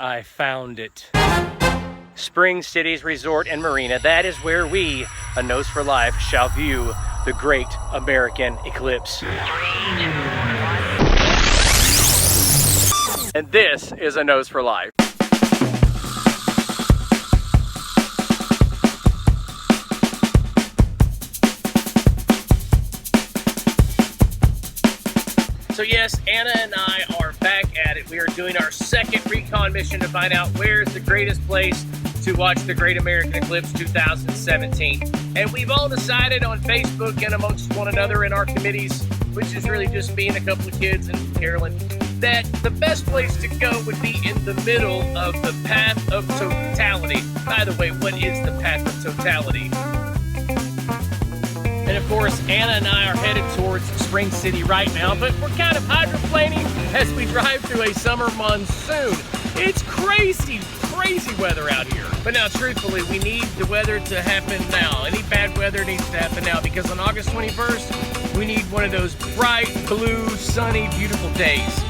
I found it. Spring City's Resort and Marina. That is where we, A Nose for Life, shall view the great American eclipse. And this is A Nose for Life. So yes, Anna and I are back at it. We are doing our second recon mission to find out where's the greatest place to watch the Great American Eclipse 2017. And we've all decided on Facebook and amongst one another in our committees, which is really just me and a couple of kids and Carolyn, that the best place to go would be in the middle of the Path of Totality. By the way, what is the Path of Totality? And of course, Anna and I are headed towards Spring City right now, but we're kind of hydroplaning as we drive through a summer monsoon. It's crazy weather out here. But now, truthfully, we need the weather to happen now. Any bad weather needs to happen now, because on August 21st, we need one of those bright, blue, sunny, beautiful days.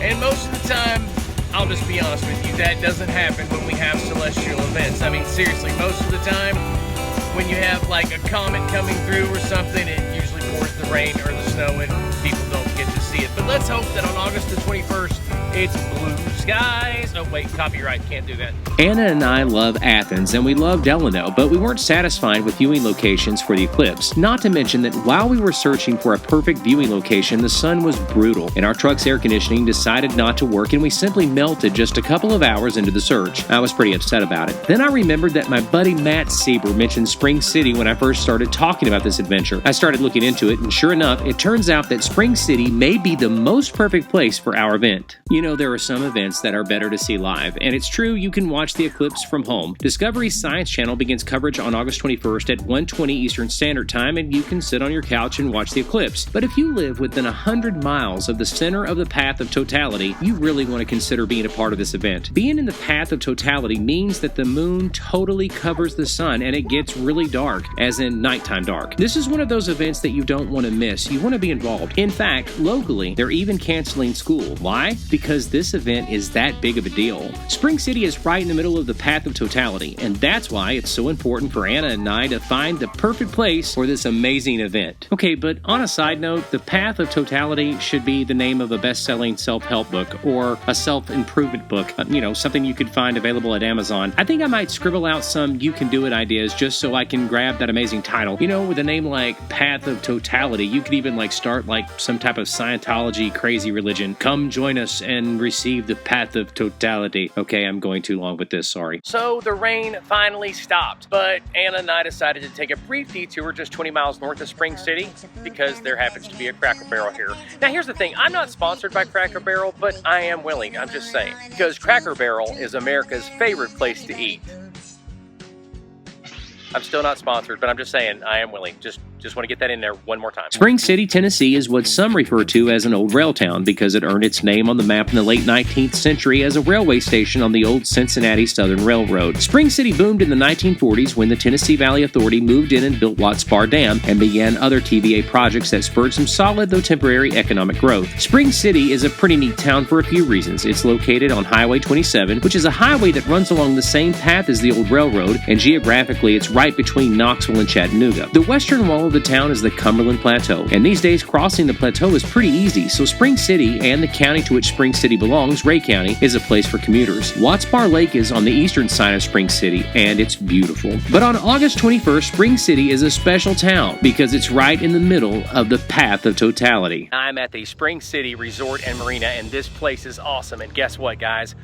And most of the time, I'll just be honest with you, that doesn't happen when we have celestial events. I mean, seriously, most of the time, when you have like a comet coming through or something, it usually pours the rain or the snow and people don't get to see it. But let's hope that on August the 21st, it's blue skies. Oh wait, copyright, can't do that. Anna and I love Athens and we love Delano, but we weren't satisfied with viewing locations for the eclipse. Not to mention that while we were searching for a perfect viewing location, the sun was brutal and our truck's air conditioning decided not to work and we simply melted just a couple of hours into the search. I was pretty upset about it. Then I remembered that my buddy Matt Sieber mentioned Spring City when I first started talking about this adventure. I started looking into it, and sure enough, it turns out that Spring City may be the most perfect place for our event. You know, there are some events that are better to see live, and it's true you can watch the eclipse from home. Discovery's Science Channel begins coverage on August 21st at 1:20 Eastern Standard Time, and you can sit on your couch and watch the eclipse. But if you live within 100 miles of the center of the Path of Totality, you really want to consider being a part of this event. Being in the Path of Totality means that the moon totally covers the sun, and it gets really dark, as in nighttime dark. This is one of those events that you don't want to miss. You want to be involved. In fact, locally, they're even canceling school. Why? Because this event is that big of a deal. Spring City is right in the middle of the Path of Totality, and that's why it's so important for Anna and I to find the perfect place for this amazing event. Okay, but on a side note, the Path of Totality should be the name of a best-selling self-help book or a self-improvement book, something you could find available at Amazon. I think I might scribble out some you can do it ideas just so I can grab that amazing title. With a name like Path of Totality, you could even start some type of Scientology crazy religion. Come join us and receive the Path of Totality. Okay, I'm going too long with this, sorry. So the rain finally stopped, but Anna and I decided to take a brief detour just 20 miles north of Spring City because there happens to be a Cracker Barrel here. Now here's the thing, I'm not sponsored by Cracker Barrel, but I am willing, I'm just saying, because Cracker Barrel is America's favorite place to eat. I'm still not sponsored, but I'm just saying I am willing. Just want to get that in there one more time. Spring City, Tennessee is what some refer to as an old rail town because it earned its name on the map in the late 19th century as a railway station on the old Cincinnati Southern Railroad. Spring City boomed in the 1940s when the Tennessee Valley Authority moved in and built Watts Bar Dam and began other TVA projects that spurred some solid, though temporary, economic growth. Spring City is a pretty neat town for a few reasons. It's located on Highway 27, which is a highway that runs along the same path as the old railroad, and geographically it's right between Knoxville and Chattanooga. The western wall of the town is the Cumberland Plateau, and these days crossing the plateau is pretty easy, so Spring City and the county to which Spring City belongs, Ray County, is a place for commuters. Watts Bar Lake is on the eastern side of Spring City, and it's beautiful. But on August 21st, Spring City is a special town because it's right in the middle of the Path of Totality. I'm at the Spring City Resort and Marina, and this place is awesome, and guess what, guys?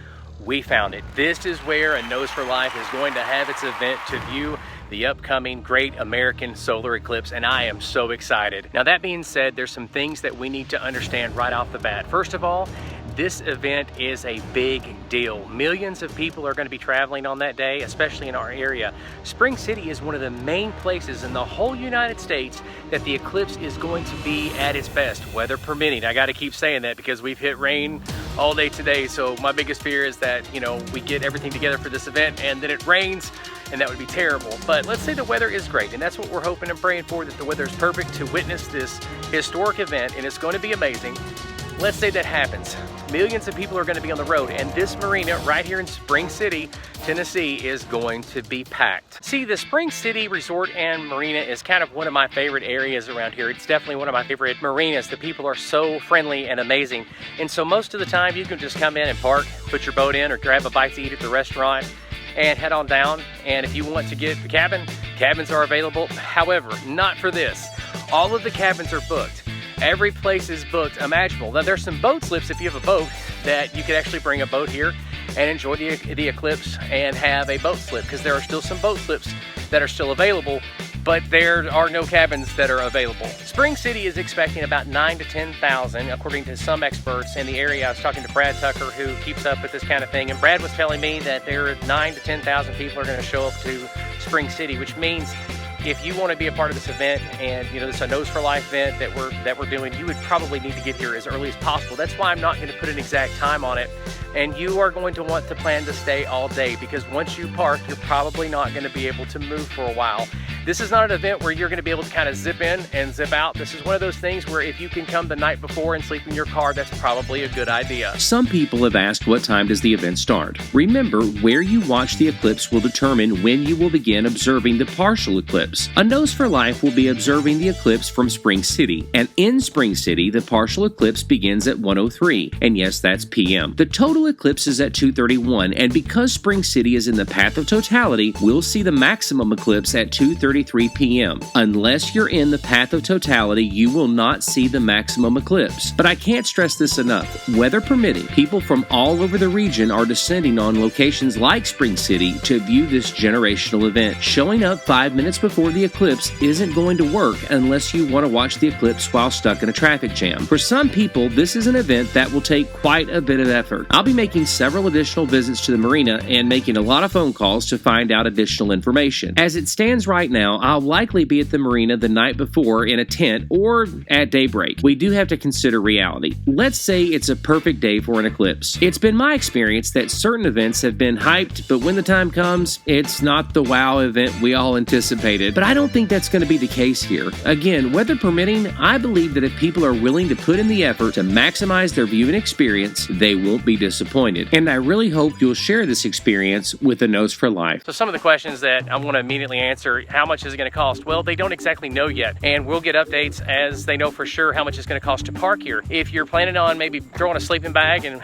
We found it. This is where A Nose for Life is going to have its event to view the upcoming Great American Solar Eclipse, and I am so excited. Now that being said, there's some things that we need to understand right off the bat. First of all, this event is a big deal. Millions of people are going to be traveling on that day, especially in our area. Spring City is one of the main places in the whole United States that the eclipse is going to be at its best, weather permitting. I got to keep saying that because we've hit rain all day today, so my biggest fear is that, we get everything together for this event and then it rains, and that would be terrible. But let's say the weather is great, and that's what we're hoping and praying for, that the weather is perfect to witness this historic event, and it's going to be amazing. let's say that happens. Millions of people are going to be on the road, and this marina right here in Spring City, Tennessee is going to be packed. See, the Spring City Resort and Marina is kind of one of my favorite areas around here. It's definitely one of my favorite marinas. The people are so friendly and amazing. And so most of the time you can just come in and park, put your boat in, or grab a bite to eat at the restaurant and head on down. And if you want to get the cabin, cabins are available. However, not for this. All of the cabins are booked. Every place is booked imaginable. Now there's some boat slips if you have a boat that you could actually bring a boat here and enjoy the Eclipse and have a boat slip, because there are still some boat slips that are still available, but there are no cabins that are available. Spring City is expecting about 9,000 to 10,000, according to some experts in the area. I was talking to Brad Tucker, who keeps up with this kind of thing, and Brad was telling me that there are 9,000 to 10,000 people are going to show up to Spring City, which means if you want to be a part of this event, and you know, this is a Nose for Life event that we're doing, you would probably need to get here as early as possible. That's why I'm not going to put an exact time on it. And you are going to want to plan to stay all day, because once you park, you're probably not going to be able to move for a while. This is not an event where you're going to be able to kind of zip in and zip out. This is one of those things where if you can come the night before and sleep in your car, that's probably a good idea. Some people have asked, what time does the event start? Remember, where you watch the eclipse will determine when you will begin observing the partial eclipse. A Nose for Life will be observing the eclipse from Spring City, and in Spring City, the partial eclipse begins at 1:03, and yes, that's p.m. The total eclipse is at 2:31, and because Spring City is in the Path of Totality, we'll see the maximum eclipse at 2:33 p.m. Unless you're in the Path of Totality, you will not see the maximum eclipse. But I can't stress this enough. Weather permitting, people from all over the region are descending on locations like Spring City to view this generational event. Showing up 5 minutes before the eclipse isn't going to work unless you want to watch the eclipse while stuck in a traffic jam. For some people, this is an event that will take quite a bit of effort. I'll be making several additional visits to the marina and making a lot of phone calls to find out additional information. As it stands right now, I'll likely be at the marina the night before in a tent or at daybreak. We do have to consider reality. Let's say it's a perfect day for an eclipse. It's been my experience that certain events have been hyped, but when the time comes, it's not the wow event we all anticipated. But I don't think that's going to be the case here. Again, weather permitting, I believe that if people are willing to put in the effort to maximize their viewing experience, they won't be disappointed. And I really hope you'll share this experience with a Nose for Life. So some of the questions that I want to immediately answer: how much is it going to cost? Well, they don't exactly know yet, and we'll get updates as they know for sure how much it's going to cost to park here. If you're planning on maybe throwing a sleeping bag in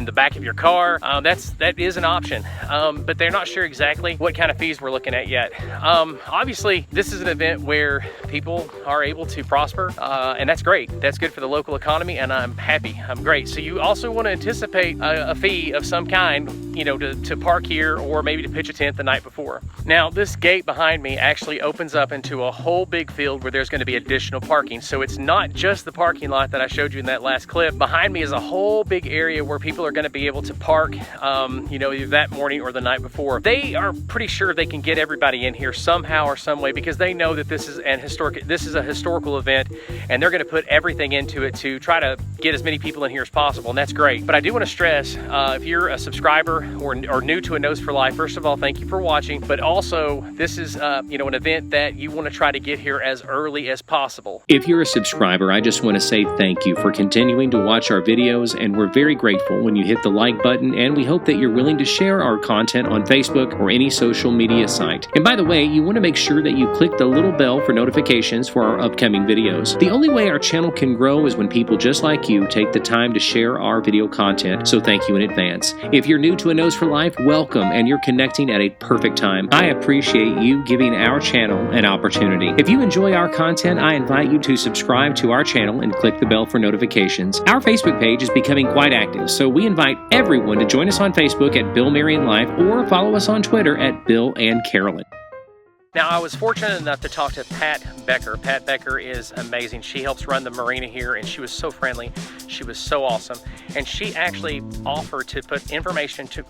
the back of your car, that is an option, but they're not sure exactly what kind of fees we're looking at yet. Obviously, this is an event where people are able to prosper, and that's great. That's good for the local economy, and I'm happy. I'm great. So you also want to anticipate a fee of some kind, you know, to park here, or maybe to pitch a tent the night before. Now, this gate behind me actually opens up into a whole big field where there's going to be additional parking. So it's not just the parking lot that I showed you in that last clip. Behind me is a whole big area where people are going to be able to park, you know, either that morning or the night before. They are pretty sure they can get everybody in here somehow or some way, because they know that this is a historical event, and they're going to put everything into it to try to get as many people in here as possible, and that's great. But I do want to stress, if you're a subscriber or new to a Nose for Life, first of all, thank you for watching, but also this is you know, an event that you want to try to get here as early as possible. If you're a subscriber, I just want to say thank you for continuing to watch our videos, and we're very grateful when you hit the like button, and we hope that you're willing to share our content on Facebook or any social media site. And by the way, you want to make sure that you click the little bell for notifications for our upcoming videos. The only way our channel can grow is when people just like you take the time to share our video content, so thank you in advance. If you're new to a Nose for Life, welcome, and you're connecting at a perfect time. I appreciate you giving our channel an opportunity. If you enjoy our content, I invite you to subscribe to our channel and click the bell for notifications. Our Facebook page is becoming quite active, so we invite everyone to join us on Facebook at Bill, Mary, and Life, or follow us on Twitter at Bill and Carolyn. Now, I was fortunate enough to talk to Pat Becker. Pat Becker is amazing. She helps run the marina here, and she was so friendly. She was so awesome. And she actually offered to put information to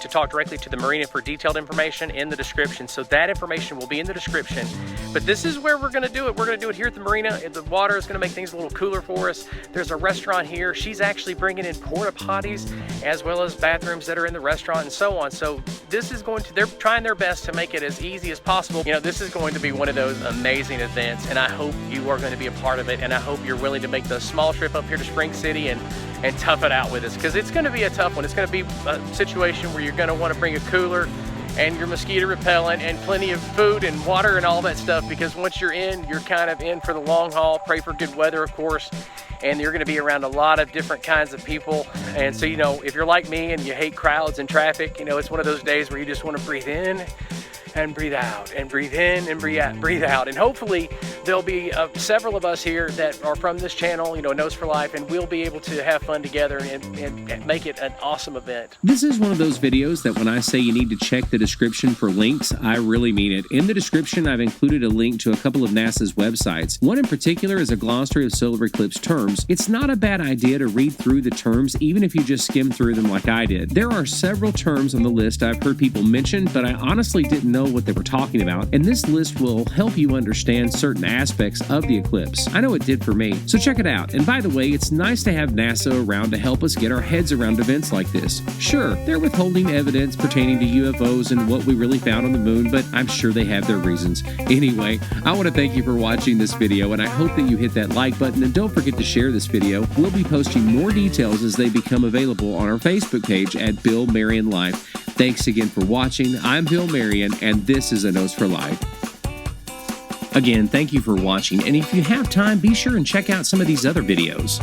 talk directly to the marina for detailed information in the description. So that information will be in the description. But this is where we're going to do it. We're going to do it here at the marina. The water is going to make things a little cooler for us. There's a restaurant here. She's actually bringing in porta potties as well as bathrooms that are in the restaurant and so on. So this is they're trying their best to make it as easy as possible. You know, this is going to be one of those amazing events, and I hope you are going to be a part of it, and I hope you're willing to make the small trip up here to Spring City and tough it out with us, because it's going to be a tough one. It's going to be a situation where you're going to want to bring a cooler and your mosquito repellent and plenty of food and water and all that stuff, because once you're in, you're kind of in for the long haul. Pray for good weather, of course, and you're going to be around a lot of different kinds of people. And so, you know, if you're like me and you hate crowds and traffic, you know, it's one of those days where you just want to breathe in and breathe out, and breathe in and breathe out. And hopefully there'll be several of us here that are from this channel, you know, Nose for Life, and we'll be able to have fun together and make it an awesome event. This is one of those videos that when I say you need to check the description for links, I really mean it. In the description, I've included a link to a couple of NASA's websites. One in particular is a glossary of solar eclipse terms. It's not a bad idea to read through the terms, even if you just skim through them like I did. There are several terms on the list I've heard people mention, but I honestly didn't know what they were talking about, and this list will help you understand certain aspects of the eclipse. I know it did for me, so check it out. And by the way, it's nice to have NASA around to help us get our heads around events like this. Sure, they're withholding evidence pertaining to UFOs and what we really found on the moon, but I'm sure they have their reasons. Anyway, I want to thank you for watching this video, and I hope that you hit that like button, and don't forget to share this video. We'll be posting more details as they become available on our Facebook page at Bill Marion Life. Thanks again for watching. I'm Bill Marion, and this is A Nose for Life. Again, thank you for watching, and if you have time, be sure and check out some of these other videos.